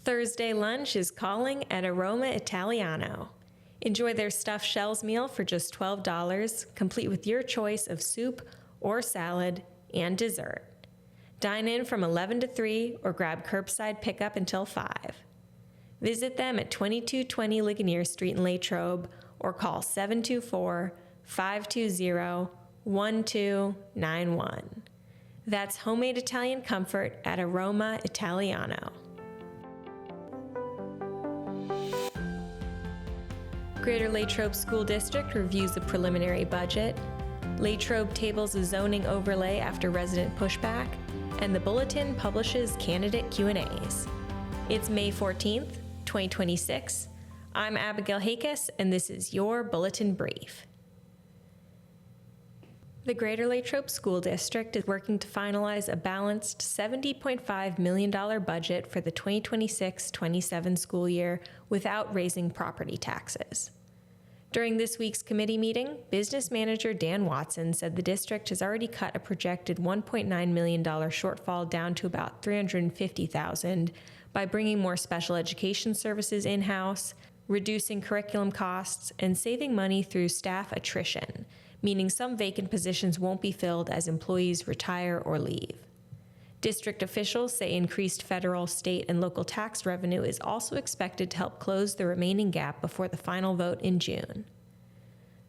Thursday lunch is calling at Aroma Italiano. Enjoy their stuffed shells meal for just $12, complete with your choice of soup or salad and dessert. Dine in from 11 to 3 or grab curbside pickup until 5. Visit them at 2220 Ligonier Street in Latrobe or call 724-520-1291. That's homemade Italian comfort at Aroma Italiano. Greater Latrobe School District reviews the preliminary budget. Latrobe tables a zoning overlay after resident pushback, and the Bulletin publishes candidate Q&As. It's May 14th, 2026. I'm Abigail Hakes, and this is your Bulletin Brief. The Greater Latrobe School District is working to finalize a balanced $70.5 million budget for the 2026-27 school year without raising property taxes. During this week's committee meeting, Business Manager Dan Watson said the district has already cut a projected $1.9 million shortfall down to about $350,000 by bringing more special education services in-house, reducing curriculum costs, and saving money through staff attrition, meaning some vacant positions won't be filled as employees retire or leave. District officials say increased federal, state, and local tax revenue is also expected to help close the remaining gap before the final vote in June.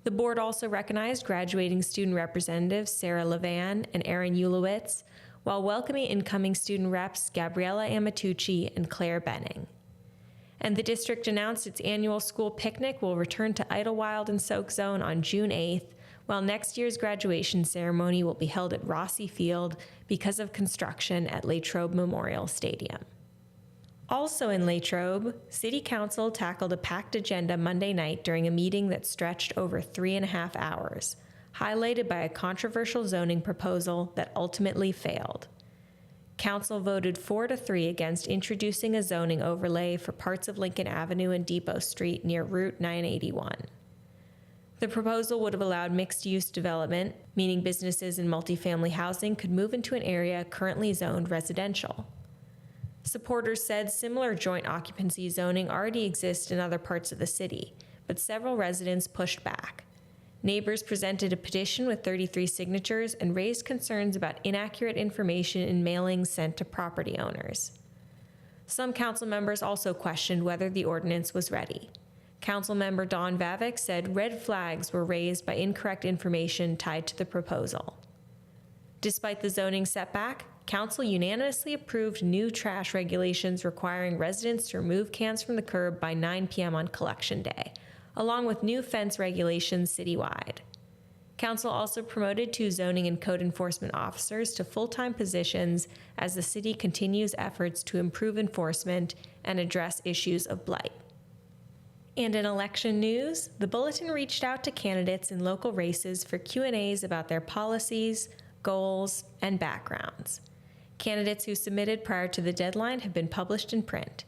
The board also recognized graduating student representatives Sarah Levan and Aaron Ulowitz, while welcoming incoming student reps Gabriella Amatucci and Claire Benning. And the district announced its annual school picnic will return to Idlewild and Soak Zone on June 8th, while next year's graduation ceremony will be held at Rossi Field because of construction at Latrobe Memorial Stadium. Also in Latrobe, City Council tackled a packed agenda Monday night during a meeting that stretched over 3.5 hours, highlighted by a controversial zoning proposal that ultimately failed. Council voted 4-3 against introducing a zoning overlay for parts of Lincoln Avenue and Depot Street near Route 981. The proposal would have allowed mixed-use development, meaning businesses and multifamily housing could move into an area currently zoned residential. Supporters said similar joint occupancy zoning already exists in other parts of the city, but several residents pushed back. Neighbors presented a petition with 33 signatures and raised concerns about inaccurate information in mailings sent to property owners. Some council members also questioned whether the ordinance was ready. Councilmember Don Vavik said red flags were raised by incorrect information tied to the proposal. Despite the zoning setback, Council unanimously approved new trash regulations requiring residents to remove cans from the curb by 9 p.m. on Collection Day, along with new fence regulations citywide. Council also promoted 2 zoning and code enforcement officers to full-time positions as the city continues efforts to improve enforcement and address issues of blight. And in election news, the Bulletin reached out to candidates in local races for Q&As about their policies, goals, and backgrounds. Candidates who submitted prior to the deadline have been published in print.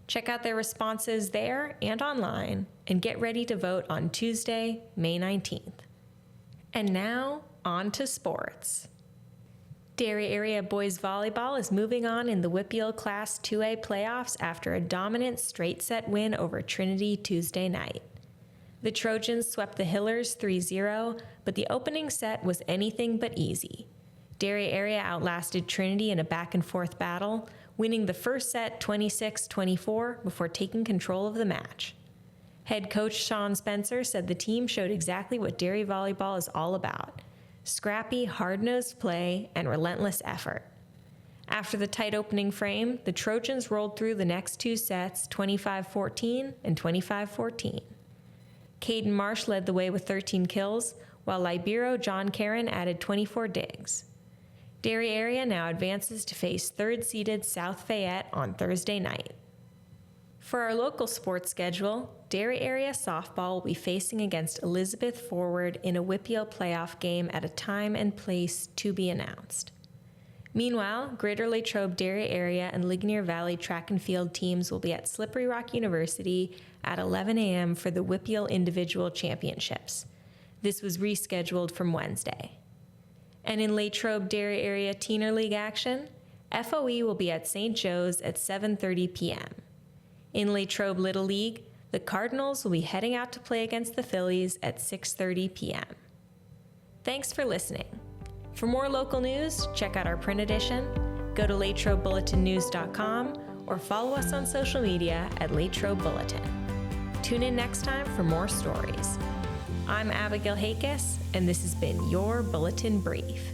Check out their responses there and online, and get ready to vote on Tuesday, May 19th. And now, on to sports. Derry Area boys volleyball is moving on in the WPIAL Class 2A playoffs after a dominant straight-set win over Trinity Tuesday night. The Trojans swept the Hillers 3-0, but the opening set was anything but easy. Derry Area outlasted Trinity in a back-and-forth battle, winning the first set 26-24 before taking control of the match. Head coach Sean Spencer said the team showed exactly what Derry volleyball is all about: scrappy, hard-nosed play and relentless effort. After the tight opening frame, the Trojans rolled through the next 2 sets 25-14 and 25-14. Caden Marsh led the way with 13 kills, while Libero John Caron added 24 digs. Derry Area now advances to face third-seeded South Fayette on Thursday night. For our local sports schedule, Derry Area softball will be facing against Elizabeth Forward in a WPIAL playoff game at a time and place to be announced. Meanwhile, Greater Latrobe Derry Area and Ligonier Valley track and field teams will be at Slippery Rock University at 11 a.m. for the WPIAL Individual Championships. This was rescheduled from Wednesday. And in Latrobe Derry Area Teener League action, FOE will be at St. Joe's at 7:30 p.m. In Latrobe Little League, the Cardinals will be heading out to play against the Phillies at 6:30 p.m. Thanks for listening. For more local news, check out our print edition, go to LatrobeBulletinNews.com, or follow us on social media at Latrobe Bulletin. Tune in next time for more stories. I'm Abigail Hakis, and this has been your Bulletin Brief.